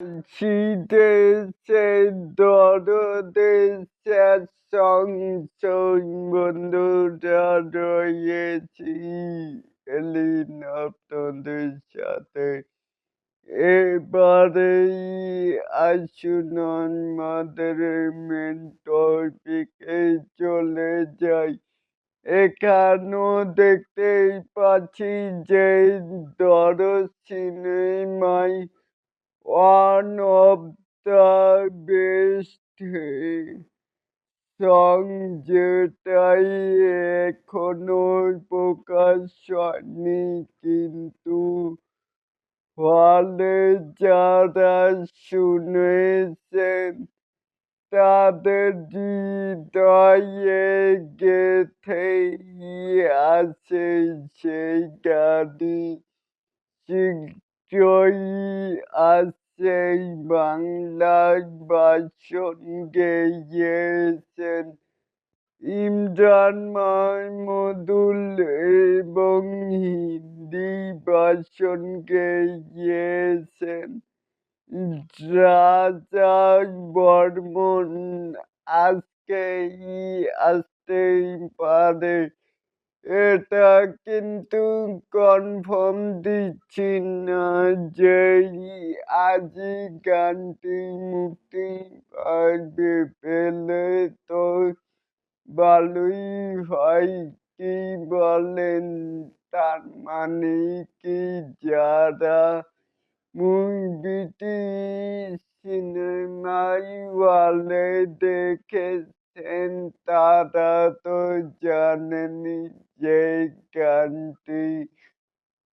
শীতের সেই দরদের শেষ সংশয় বন্ধুরা রয়েছি এলিন আপনাদের সাথে। এবারেই আসুন আমাদের মেন টপিকে চলে যাই। এখানেও দেখতেই পাচ্ছি যে দরদ সিনেমায় one of the best song যেটাই এখনো প্রকাশ হয়নি, কিন্তু হলে যারা শুনেছেন তাদের হৃদয়ে গেঁথেই আছে সেই গানই। শীঘ্রই আসছেই বাংলায় ভার্সন গেয়েছেন ইমরান মাহমুদুল এবং হিন্দি ভার্সন গেয়েছেন রাজা বর্মন। আজকেই আসতেই পারে, এটা কিন্তু কনফার্ম দিচ্ছি না যে আজই গানটি মুক্তি পাবে। পেলে তো ভালোই হয়, কি বলেন? তার মানে কি, যারা মুভিটি সিনেমায় হলে দেখেছেন তারা তো জানেনই যে গানটি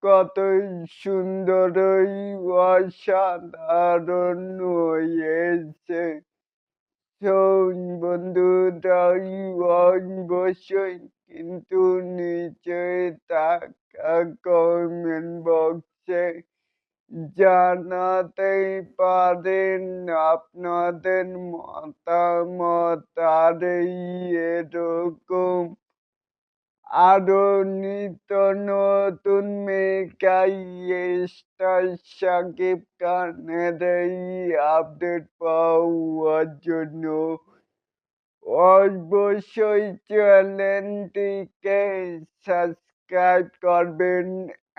কতই সুন্দরই অসাধারণ হয়েছে। তো বন্ধুরাই অবশ্যই কিন্তু নিচে থাকা কমেন্ট বক্সে জানাতেই পারেন আপনাদের মতামত। আর এরকম আরো নিত্য নতুন মেগাই স্টার শাকিব খানের এই আপডেট পাওয়ার জন্য অবশ্যই চ্যানেলটিকে সাবস্ক্রাইব করবেন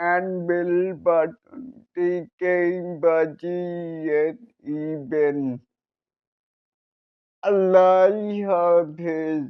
অ্যান্ড বেল বাটনটিকে বাজিয়ে দিবেন। আল্লাহ হাফেজ।